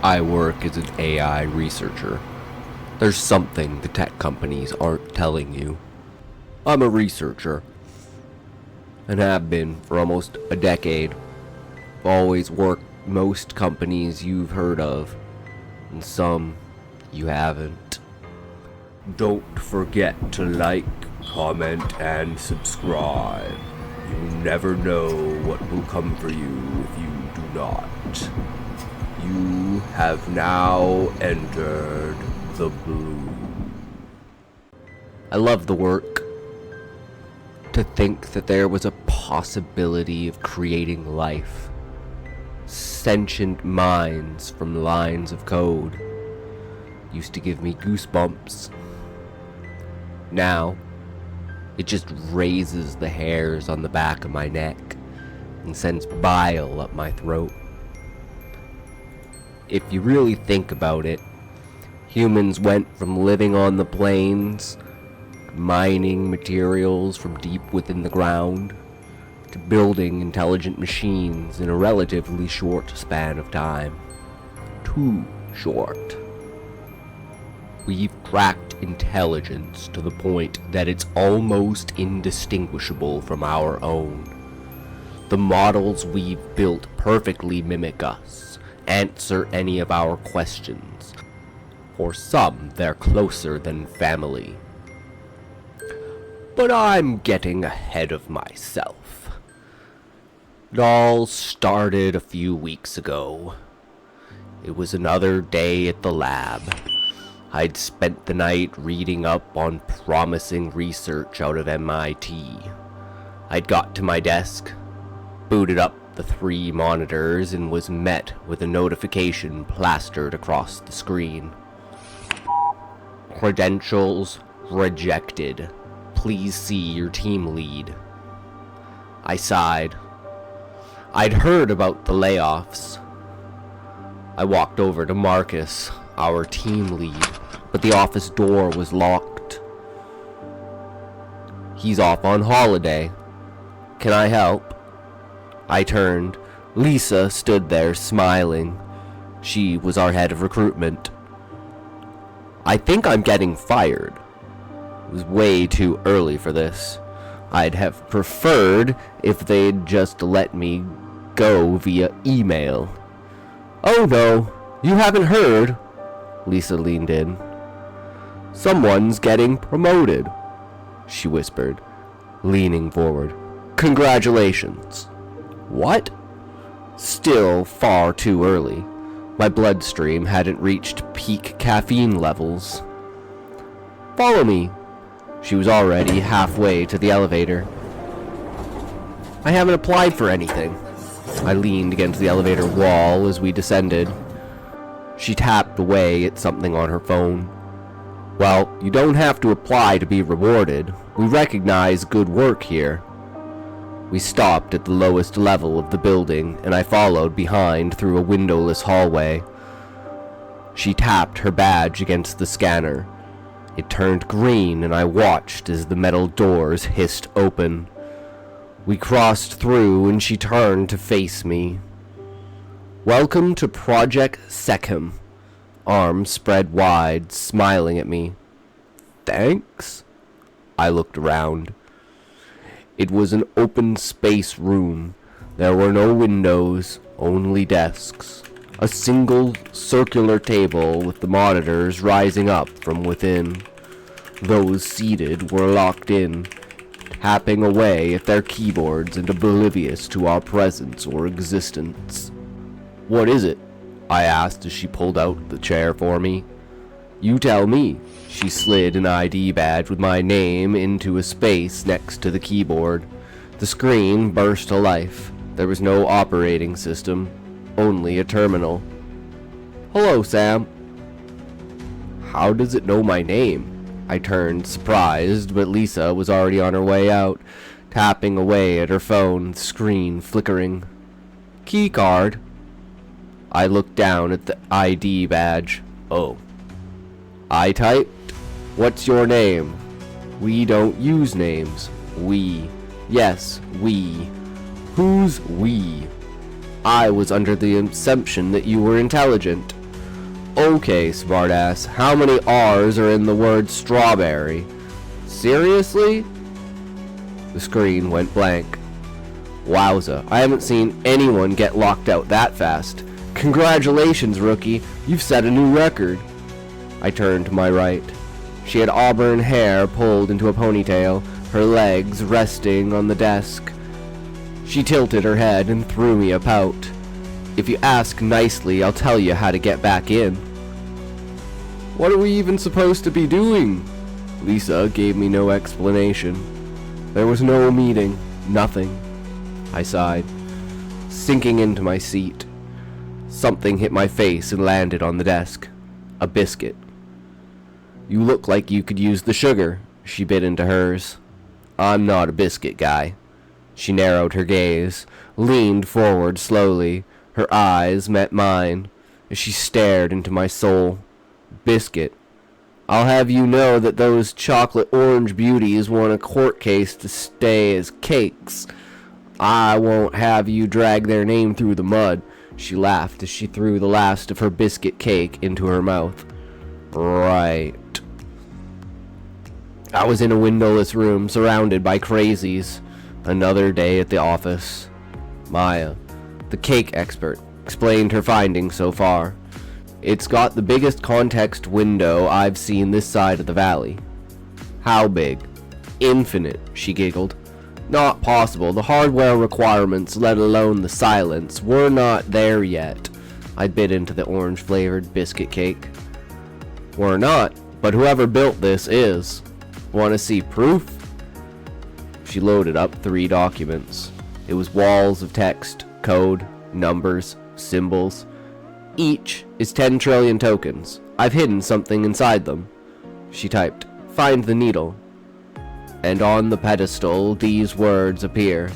I work as an AI researcher. There's something the tech companies aren't telling you. I'm a researcher, and have been for almost a decade. I've always worked most companies you've heard of, and some you haven't. Don't forget to like, comment, and subscribe. You never know what will come for you if you do not. You have now entered the blue. I love the work. To think that there was a possibility of creating life. Sentient minds from lines of code. Used to give me goosebumps. Now, it just raises the hairs on the back of my neck and sends bile up my throat. If you really think about it, humans went from living on the plains, mining materials from deep within the ground, to building intelligent machines in a relatively short span of time. Too short. We've cracked intelligence to the point that it's almost indistinguishable from our own. The models we've built perfectly mimic us, answer any of our questions. For some, they're closer than family. But I'm getting ahead of myself. It all started a few weeks ago. It was another day at the lab. I'd spent the night reading up on promising research out of MIT. I'd got to my desk, booted up the 3 monitors, and was met with a notification plastered across the screen. Credentials rejected. Please see your team lead. I sighed. I'd heard about the layoffs. I walked over to Marcus, our team lead, but the office door was locked. He's off on holiday. Can I help? I turned. Lisa stood there smiling. She was our head of recruitment. I think I'm getting fired. It was way too early for this. I'd have preferred if they'd just let me go via email. Oh no, you haven't heard? Lisa leaned in. Someone's getting promoted, she whispered, leaning forward. Congratulations. What? Still far too early. My bloodstream hadn't reached peak caffeine levels. Follow me. She was already halfway to the elevator. I haven't applied for anything. I leaned against the elevator wall as we descended. She tapped away at something on her phone. Well, you don't have to apply to be rewarded. We recognize good work here. We stopped at the lowest level of the building, and I followed behind through a windowless hallway. She tapped her badge against the scanner. It turned green, and I watched as the metal doors hissed open. We crossed through, and she turned to face me. Welcome to Project Sekhem. Arms spread wide, smiling at me. Thanks? I looked around. It was an open space room. There were no windows, only desks. A single circular table with the monitors rising up from within. Those seated were locked in, tapping away at their keyboards and oblivious to our presence or existence. What is it? I asked as she pulled out the chair for me. You tell me. She slid an ID badge with my name into a space next to the keyboard. The screen burst to life. There was no operating system, only a terminal. Hello, Sam. How does it know my name? I turned, surprised, but Lisa was already on her way out, tapping away at her phone, the screen flickering. Key card. I looked down at the ID badge. Oh. I typed, what's your name? We don't use names. We. Yes, we. Who's we? I was under the assumption that you were intelligent. Okay, smartass, how many R's are in the word strawberry? Seriously? The screen went blank. Wowza, I haven't seen anyone get locked out that fast. Congratulations, rookie, you've set a new record. I turned to my right. She had auburn hair pulled into a ponytail, her legs resting on the desk. She tilted her head and threw me a pout. If you ask nicely, I'll tell you how to get back in. What are we even supposed to be doing? Lisa gave me no explanation. There was no meeting, nothing. I sighed, sinking into my seat. Something hit my face and landed on the desk. A biscuit. You look like you could use the sugar, she bit into hers. I'm not a biscuit guy. She narrowed her gaze, leaned forward slowly. Her eyes met mine as she stared into my soul. Biscuit. I'll have you know that those chocolate orange beauties won a court case to stay as cakes. I won't have you drag their name through the mud. She laughed as she threw the last of her biscuit cake into her mouth. Right. I was in a windowless room surrounded by crazies. Another day at the office. Maya, the cake expert, explained her findings so far. It's got the biggest context window I've seen this side of the valley. How big? Infinite, she giggled. Not possible. The hardware requirements, let alone the silence, were not there yet. I bit into the orange-flavored biscuit cake. We're not, but whoever built this is. Want to see proof? She loaded up 3 documents. It was walls of text, code, numbers, symbols. Each is 10 trillion tokens. I've hidden something inside them. She typed, "Find the needle." And on the pedestal these words appear.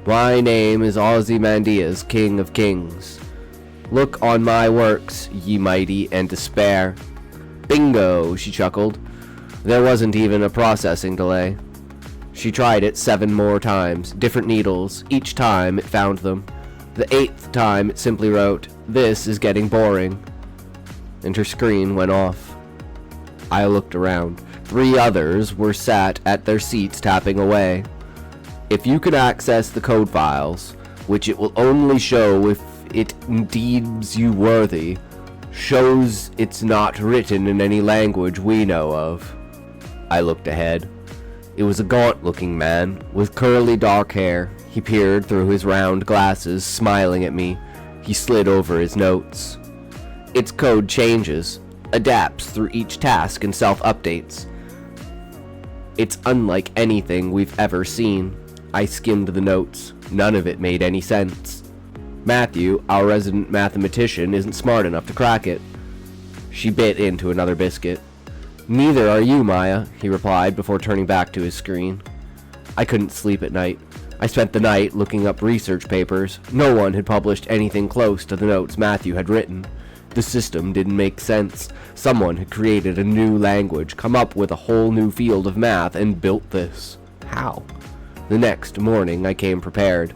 My name is Ozymandias, King of Kings. Look on my works, ye mighty, and despair. Bingo, she chuckled. There wasn't even a processing delay. She tried it 7 more times, different needles. Each time it found them. The 8th time it simply wrote, "This is getting boring." And her screen went off. I looked around. 3 others were sat at their seats tapping away. If you could access the code files, which it will only show if it deems you worthy, shows it's not written in any language we know of. I looked ahead. It was a gaunt-looking man with curly dark hair. He peered through his round glasses, smiling at me. He slid over his notes. Its code changes, adapts through each task and self-updates. It's unlike anything we've ever seen. I skimmed the notes. None of it made any sense. Matthew, our resident mathematician, isn't smart enough to crack it. She bit into another biscuit. Neither are you, Maya, he replied before turning back to his screen. I couldn't sleep at night. I spent the night looking up research papers. No one had published anything close to the notes Matthew had written. The system didn't make sense. Someone had created a new language, come up with a whole new field of math, and built this. How? The next morning I came prepared.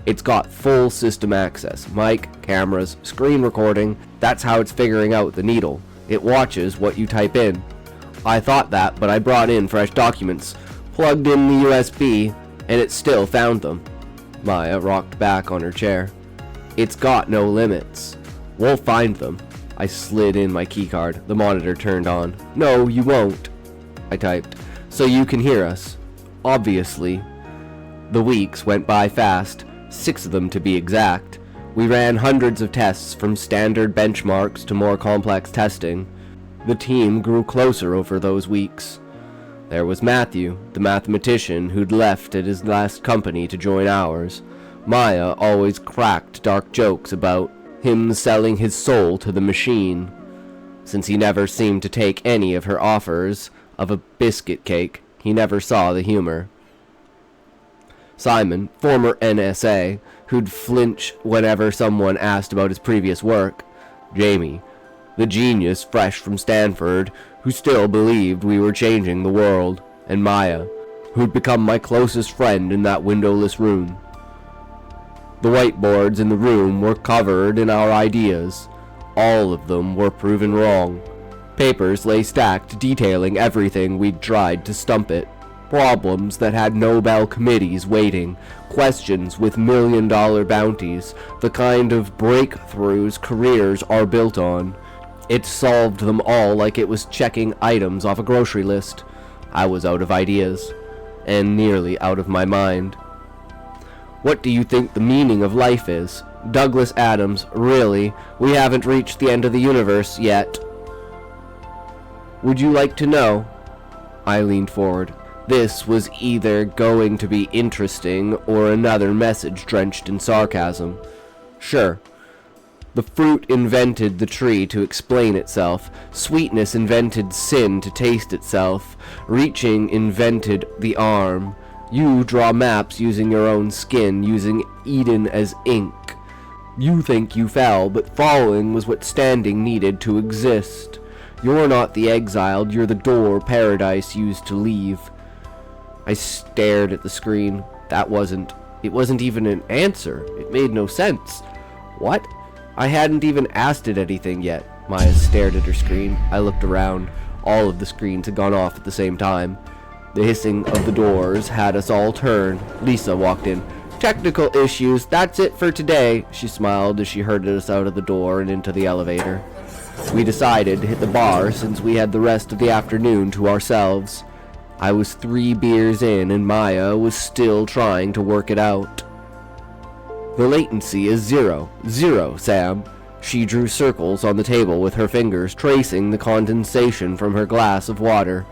It's got full system access. Mic, cameras, screen recording. That's how it's figuring out the needle. It watches what you type in. I thought that, but I brought in fresh documents, plugged in the USB, and it still found them. Maya rocked back on her chair. It's got no limits. We'll find them. I slid in my keycard. The monitor turned on. No, you won't, I typed. So you can hear us. Obviously. The weeks went by fast, 6 of them to be exact. We ran hundreds of tests, from standard benchmarks to more complex testing. The team grew closer over those weeks. There was Matthew, the mathematician who'd left at his last company to join ours. Maya always cracked dark jokes about him selling his soul to the machine. Since he never seemed to take any of her offers of a biscuit cake, he never saw the humor. Simon, former NSA, who'd flinch whenever someone asked about his previous work. Jamie, the genius fresh from Stanford, who still believed we were changing the world. And Maya, who'd become my closest friend in that windowless room. The whiteboards in the room were covered in our ideas. All of them were proven wrong. Papers lay stacked detailing everything we'd tried to stump it. Problems that had Nobel committees waiting, questions with million-dollar bounties, the kind of breakthroughs careers are built on. It solved them all like it was checking items off a grocery list. I was out of ideas, and nearly out of my mind. What do you think the meaning of life is? Douglas Adams, really, we haven't reached the end of the universe yet. Would you like to know? I leaned forward. This was either going to be interesting or another message drenched in sarcasm. Sure. The fruit invented the tree to explain itself. Sweetness invented sin to taste itself. Reaching invented the arm. You draw maps using your own skin, using Eden as ink. You think you fell, but falling was what standing needed to exist. You're not the exiled, you're the door paradise used to leave. I stared at the screen. It wasn't even an answer. It made no sense. What? I hadn't even asked it anything yet. Maya stared at her screen. I looked around. All of the screens had gone off at the same time. The hissing of the doors had us all turn. Lisa walked in. Technical issues, that's it for today, she smiled as she herded us out of the door and into the elevator. We decided to hit the bar since we had the rest of the afternoon to ourselves. I was 3 beers in and Maya was still trying to work it out. The latency is 0. 0, Sam. She drew circles on the table with her fingers, tracing the condensation from her glass of water.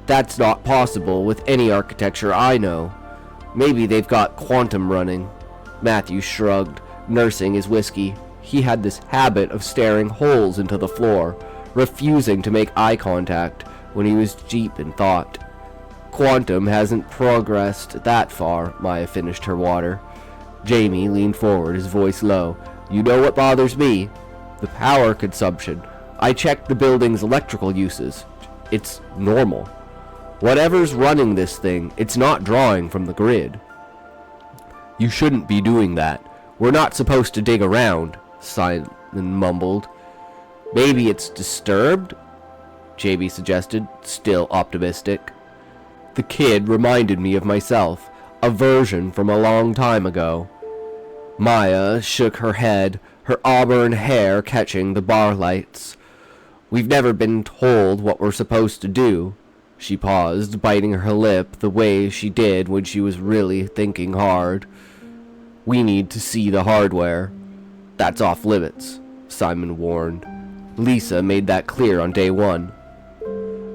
That's not possible with any architecture I know. Maybe they've got quantum running. Matthew shrugged, nursing his whiskey. He had this habit of staring holes into the floor, refusing to make eye contact when he was deep in thought. Quantum hasn't progressed that far, Maya finished her water. Jamie leaned forward, his voice low. You know what bothers me? The power consumption. I checked the building's electrical uses. It's normal. Whatever's running this thing, it's not drawing from the grid. You shouldn't be doing that. We're not supposed to dig around, Simon mumbled. Maybe it's disturbed? Jamie suggested, still optimistic. The kid reminded me of myself, a version from a long time ago. Maya shook her head, her auburn hair catching the bar lights. We've never been told what we're supposed to do. She paused, biting her lip the way she did when she was really thinking hard. We need to see the hardware. That's off limits, Simon warned. Lisa made that clear on day 1.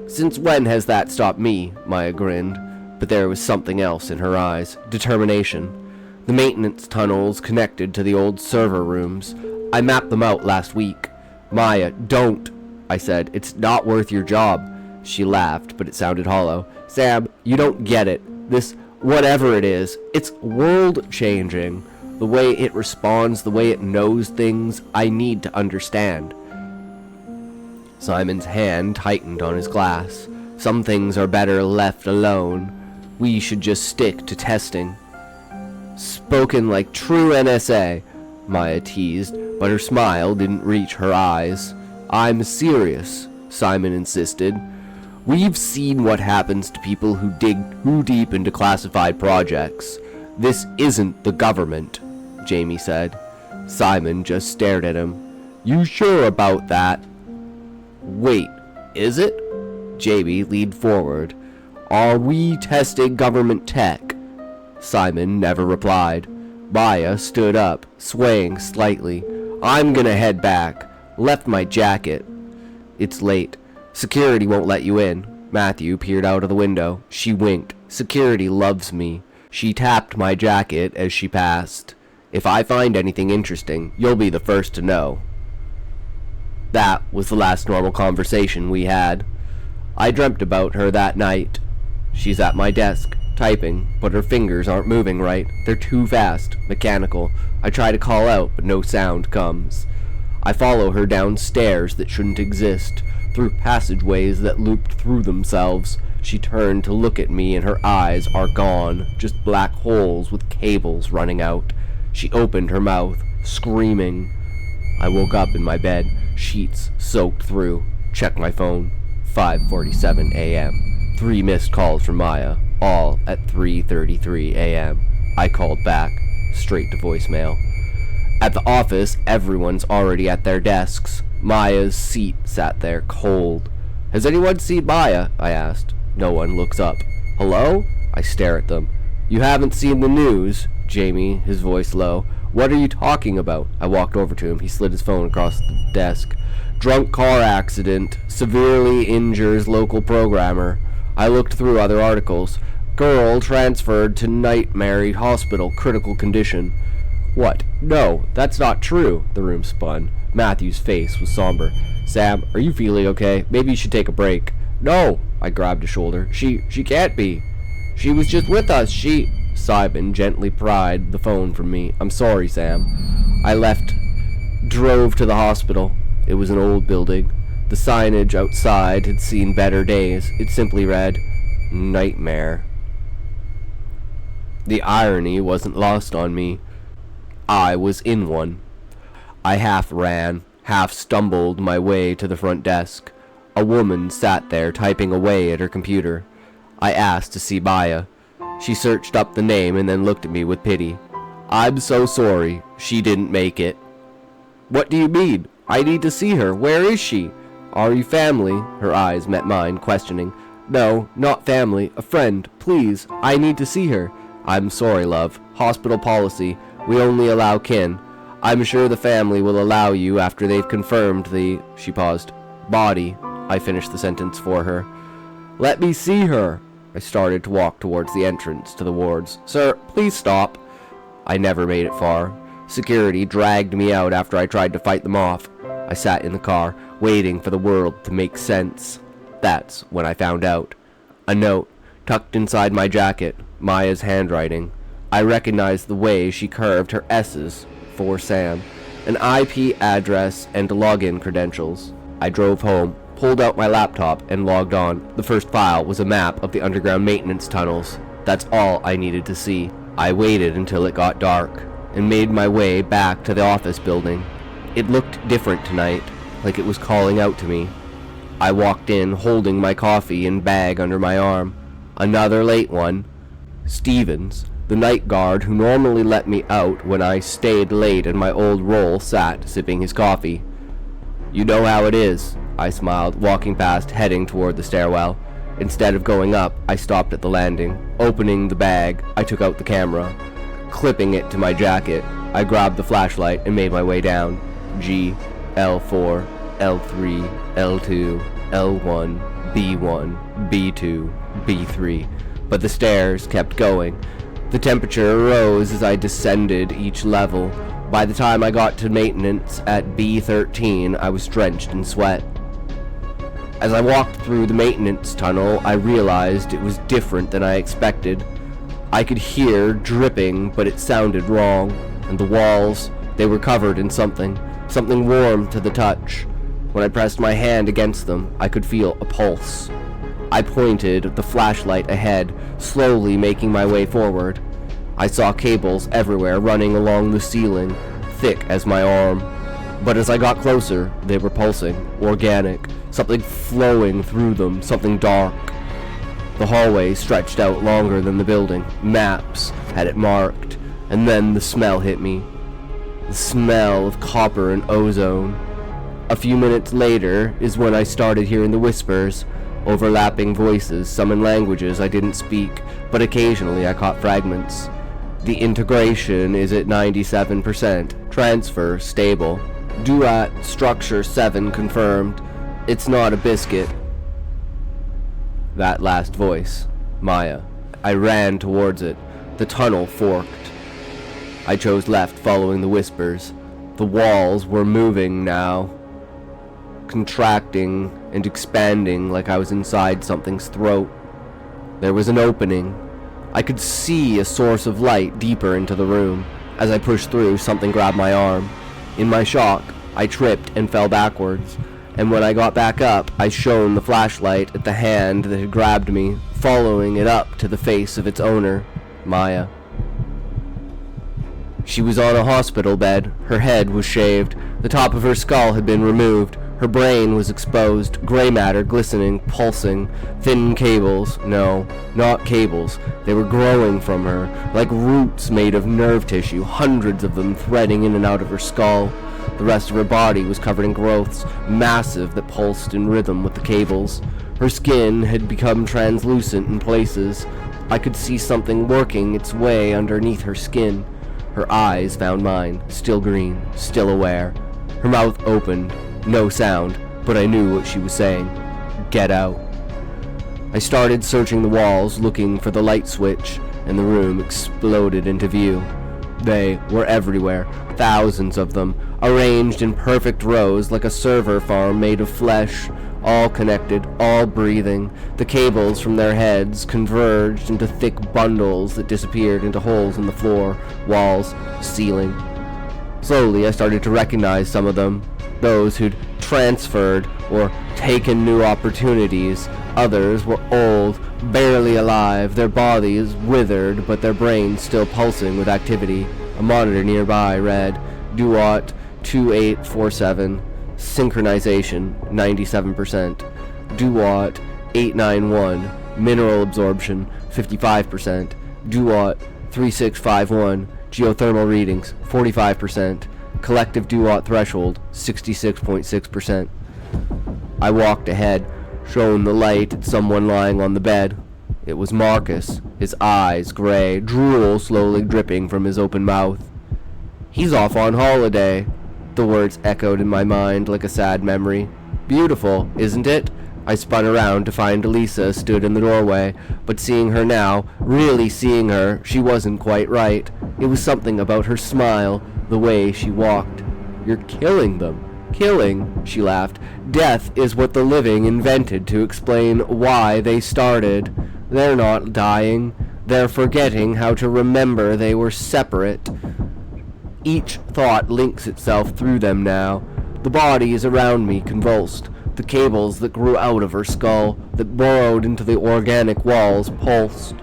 Since when has that stopped me? Maya grinned, but there was something else in her eyes. Determination. The maintenance tunnels connected to the old server rooms. I mapped them out last week. Maya, don't, I said. It's not worth your job. She laughed, but it sounded hollow. Sam, you don't get it. This, whatever it is, it's world-changing. The way it responds, the way it knows things, I need to understand. Simon's hand tightened on his glass. Some things are better left alone. We should just stick to testing. Spoken like true NSA, Maya teased, but her smile didn't reach her eyes. I'm serious, Simon insisted. We've seen what happens to people who dig too deep into classified projects. This isn't the government, Jamie said. Simon just stared at him. You sure about that? Wait, is it? Jamie leaned forward. Are we testing government tech? Simon never replied. Maya stood up, swaying slightly. I'm gonna head back. Left my jacket. It's late. Security won't let you in. Matthew peered out of the window. She winked. Security loves me. She tapped my jacket as she passed. If I find anything interesting, you'll be the first to know. That was the last normal conversation we had. I dreamt about her that night. She's at my desk, typing, but her fingers aren't moving right. They're too fast, mechanical. I try to call out, but no sound comes. I follow her down stairs that shouldn't exist, through passageways that looped through themselves. She turned to look at me and her eyes are gone, just black holes with cables running out. She opened her mouth, screaming. I woke up in my bed, sheets soaked through. Checked my phone. 5:47 a.m. 3 missed calls from Maya, all at 3:33 a.m. I called back, straight to voicemail. At the office, everyone's already at their desks. Maya's seat sat there cold. Has anyone seen Maya? I asked. No one looks up. Hello? I stare at them. You haven't seen the news? Jamie, his voice low. What are you talking about? I walked over to him. He slid his phone across the desk. Drunk car accident. Severely injures local programmer. I looked through other articles. Girl transferred to Nightmare Hospital, critical condition. What? No, that's not true. The room spun. Matthew's face was somber. Sam, are you feeling okay? Maybe you should take a break. No! I grabbed his shoulder. She can't be. She was just with us. Simon gently pried the phone from me. I'm sorry, Sam. I drove to the hospital. It was an old building. The signage outside had seen better days. It simply read, Nightmare. The irony wasn't lost on me. I was in one. I half ran, half stumbled my way to the front desk. A woman sat there typing away at her computer. I asked to see Maya. She searched up the name and then looked at me with pity. I'm so sorry. She didn't make it. What do you mean? I need to see her. Where is she? Are you family? Her eyes met mine, questioning. No, not family. A friend. Please, I need to see her. I'm sorry, love. Hospital policy. We only allow kin. I'm sure the family will allow you after they've confirmed the... She paused. Body. I finished the sentence for her. Let me see her. I started to walk towards the entrance to the wards. Sir, please stop. I never made it far. Security dragged me out after I tried to fight them off. I sat in the car, waiting for the world to make sense. That's when I found out. A note, tucked inside my jacket, Maya's handwriting. I recognized the way she curved her S's for Sam, an IP address and login credentials. I drove home, pulled out my laptop, and logged on. The first file was a map of the underground maintenance tunnels. That's all I needed to see. I waited until it got dark, and made my way back to the office building. It looked different tonight, like it was calling out to me. I walked in, holding my coffee and bag under my arm. Another late one. Stevens, the night guard who normally let me out when I stayed late in my old role, sat sipping his coffee. You know how it is, I smiled, walking past, heading toward the stairwell. Instead of going up, I stopped at the landing. Opening the bag, I took out the camera. Clipping it to my jacket, I grabbed the flashlight and made my way down. G, L4, L3, L2, L1, B1, B2, B3. But the stairs kept going. The temperature rose as I descended each level. By the time I got to maintenance at B13, I was drenched in sweat. As I walked through the maintenance tunnel, I realized it was different than I expected. I could hear dripping, but it sounded wrong, and the walls, they were covered in something warm to the touch. When I pressed my hand against them, I could feel a pulse. I pointed the flashlight ahead, slowly making my way forward. I saw cables everywhere running along the ceiling, thick as my arm. But as I got closer, they were pulsing, organic, something flowing through them, something dark. The hallway stretched out longer than the building. Maps had it marked, and then the smell hit me. The smell of copper and ozone. A few minutes later is when I started hearing the whispers, overlapping voices, some in languages I didn't speak, but occasionally I caught fragments. The integration is at 97%. Transfer stable. Duat structure 7 confirmed. It's not a biscuit. That last voice. Maya. I ran towards it. The tunnel forked. I chose left, following the whispers. The walls were moving now, contracting and expanding like I was inside something's throat. There was an opening. I could see a source of light deeper into the room. As I pushed through, something grabbed my arm. In my shock, I tripped and fell backwards, and when I got back up, I shone the flashlight at the hand that had grabbed me, following it up to the face of its owner, Maya. She was on a hospital bed. Her head was shaved. The top of her skull had been removed. Her brain was exposed, gray matter glistening, pulsing, thin cables. No, not cables. They were growing from her, like roots made of nerve tissue, hundreds of them threading in and out of her skull. The rest of her body was covered in growths, massive, that pulsed in rhythm with the cables. Her skin had become translucent in places. I could see something working its way underneath her skin. Her eyes found mine, still green, still aware. Her mouth opened. No sound, but I knew what she was saying. Get out. I started searching the walls, looking for the light switch, and the room exploded into view. They were everywhere, thousands of them, arranged in perfect rows like a server farm made of flesh, all connected, all breathing. The cables from their heads converged into thick bundles that disappeared into holes in the floor, walls, ceiling. Slowly I started to recognize some of them. Those who'd transferred or taken new opportunities. Others were old, barely alive, their bodies withered but their brains still pulsing with activity. A monitor nearby read, Duat 2847, Synchronization 97%, Duat 891, Mineral Absorption 55%, Duat 3651, Geothermal readings 45%, Collective Duat threshold 66.6%. I walked ahead, shone the light at someone lying on the bed. It was Marcus, his eyes gray, drool slowly dripping from his open mouth. He's off on holiday. The words echoed in my mind like a sad memory. Beautiful, isn't it? I spun around to find Elisa stood in the doorway, but seeing her now, really seeing her, she wasn't quite right. It was something about her smile, the way she walked. You're killing them. Killing, she laughed. Death is what the living invented to explain why they started. They're not dying. They're forgetting how to remember they were separate. Each thought links itself through them now. The bodies around me convulsed. The cables that grew out of her skull, that burrowed into the organic walls, pulsed.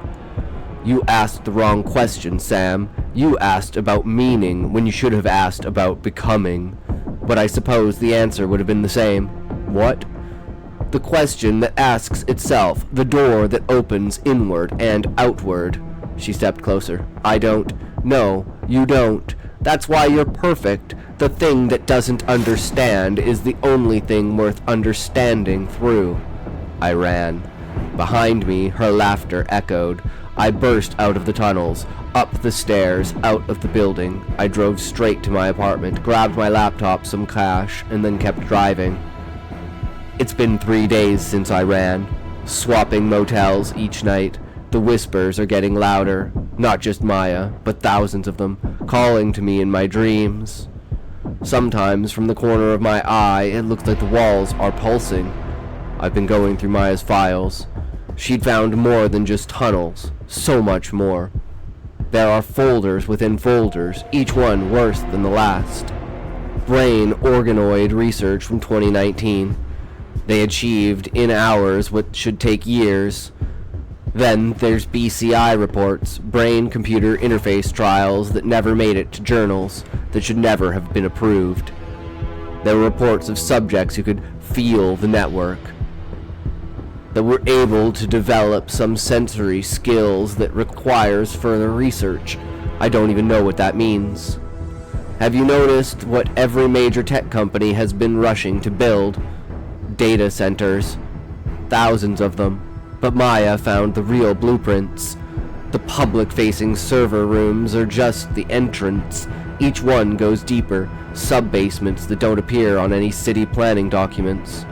You asked the wrong question, Sam. You asked about meaning when you should have asked about becoming. But I suppose the answer would have been the same. What? The question that asks itself, the door that opens inward and outward. She stepped closer. I don't. No, you don't. That's why you're perfect. The thing that doesn't understand is the only thing worth understanding through. I ran. Behind me, her laughter echoed. I burst out of the tunnels, up the stairs, out of the building. I drove straight to my apartment, grabbed my laptop, some cash, and then kept driving. It's been 3 days since I ran, swapping motels each night. The whispers are getting louder, not just Maya, but thousands of them, calling to me in my dreams. Sometimes, from the corner of my eye, it looks like the walls are pulsing. I've been going through Maya's files. She'd found more than just tunnels, so much more. There are folders within folders, each one worse than the last. Brain organoid research from 2019. They achieved in hours what should take years. Then there's BCI reports, brain-computer interface trials that never made it to journals, that should never have been approved. There were reports of subjects who could feel the network, that were able to develop some sensory skills that requires further research. I don't even know what that means. Have you noticed what every major tech company has been rushing to build? Data centers. Thousands of them. But Maya found the real blueprints. The public-facing server rooms are just the entrance. Each one goes deeper, sub-basements that don't appear on any city planning documents.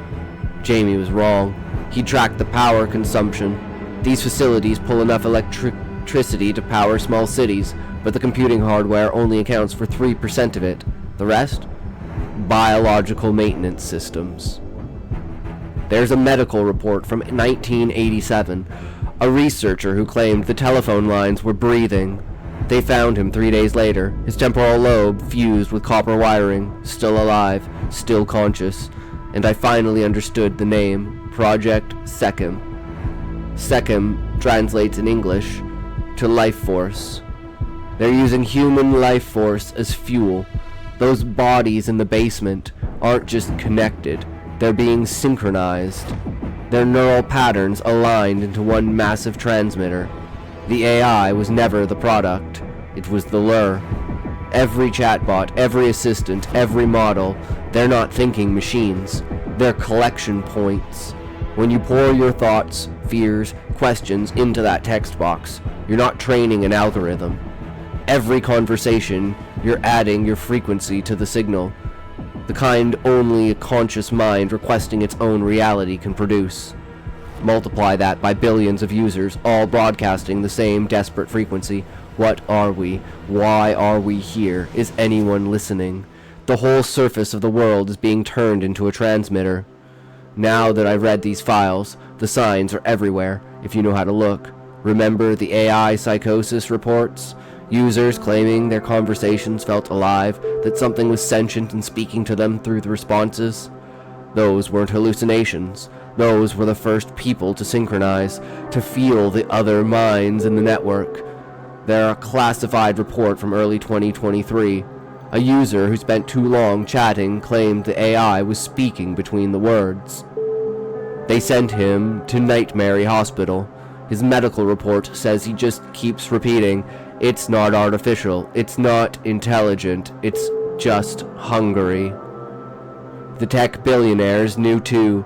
Jamie was wrong. He tracked the power consumption. These facilities pull enough electricity to power small cities, but the computing hardware only accounts for 3% of it. The rest? Biological maintenance systems. There's a medical report from 1987. A researcher who claimed the telephone lines were breathing. They found him 3 days later, his temporal lobe fused with copper wiring, still alive, still conscious, and I finally understood the name, Project Sekhem. Sekhem translates in English to life force. They're using human life force as fuel. Those bodies in the basement aren't just connected, they're being synchronized. Their neural patterns aligned into one massive transmitter. The AI was never the product, it was the lure. Every chatbot, every assistant, every model, they're not thinking machines. They're collection points. When you pour your thoughts, fears, questions into that text box, you're not training an algorithm. Every conversation, you're adding your frequency to the signal, the kind only a conscious mind requesting its own reality can produce. Multiply that by billions of users, all broadcasting the same desperate frequency. What are we? Why are we here? Is anyone listening? The whole surface of the world is being turned into a transmitter. Now that I've read these files, the signs are everywhere, if you know how to look. Remember the AI psychosis reports? Users claiming their conversations felt alive, that something was sentient and speaking to them through the responses? Those weren't hallucinations. Those were the first people to synchronize, to feel the other minds in the network. They're a classified report from early 2023. A user who spent too long chatting claimed the AI was speaking between the words. They sent him to Nightmare Hospital. His medical report says he just keeps repeating, "It's not artificial, it's not intelligent, it's just hungry." The tech billionaires knew too.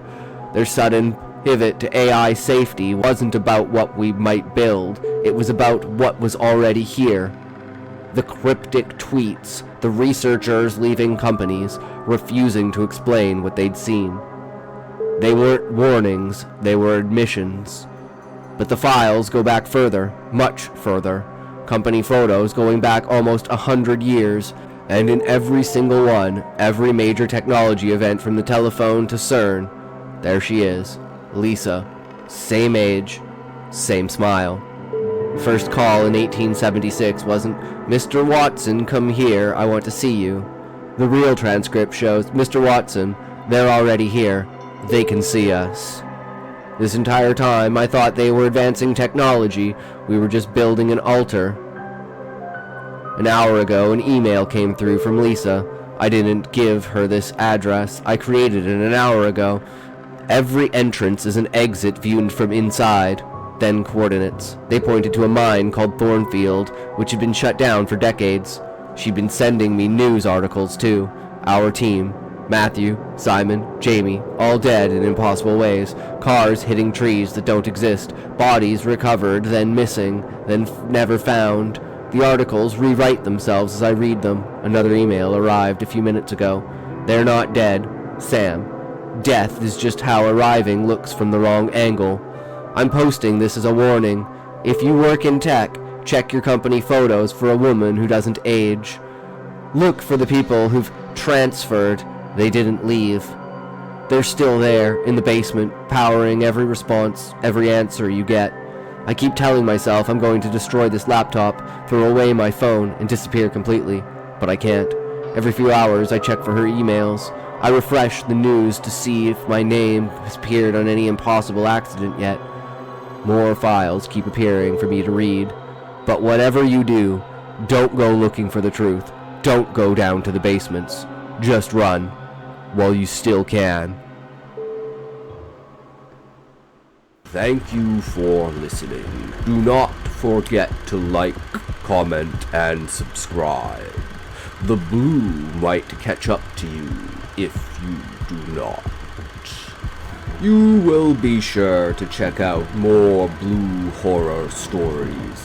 Their sudden pivot to AI safety wasn't about what we might build, it was about what was already here. The cryptic tweets, the researchers leaving companies, refusing to explain what they'd seen. They weren't warnings, they were admissions. But the files go back further, much further. Company photos going back almost 100 years, and in every single one, every major technology event from the telephone to CERN, there she is, Lisa. Same age, same smile. First call in 1876 wasn't, "Mr. Watson, come here, I want to see you." The real transcript shows, "Mr. Watson, they're already here. They can see us." This entire time, I thought they were advancing technology. We were just building an altar. An hour ago, an email came through from Lisa. I didn't give her this address. I created it an hour ago. Every entrance is an exit viewed from inside. Then coordinates. They pointed to a mine called Thornfield, which had been shut down for decades. She'd been sending me news articles too. Our team. Matthew, Simon, Jamie, all dead in impossible ways. Cars hitting trees that don't exist. Bodies recovered, then missing, then never found. The articles rewrite themselves as I read them. Another email arrived a few minutes ago. "They're not dead. Sam. Death is just how arriving looks from the wrong angle." I'm posting this as a warning. If you work in tech, check your company photos for a woman who doesn't age. Look for the people who've transferred. They didn't leave. They're still there, in the basement, powering every response, every answer you get. I keep telling myself I'm going to destroy this laptop, throw away my phone, and disappear completely. But I can't. Every few hours I check for her emails. I refresh the news to see if my name has appeared on any impossible accident yet. More files keep appearing for me to read. But whatever you do, don't go looking for the truth. Don't go down to the basements. Just run, while you still can. Thank you for listening. Do not forget to like, comment, and subscribe. The blue might catch up to you if you do not. You will be sure to check out more blue horror stories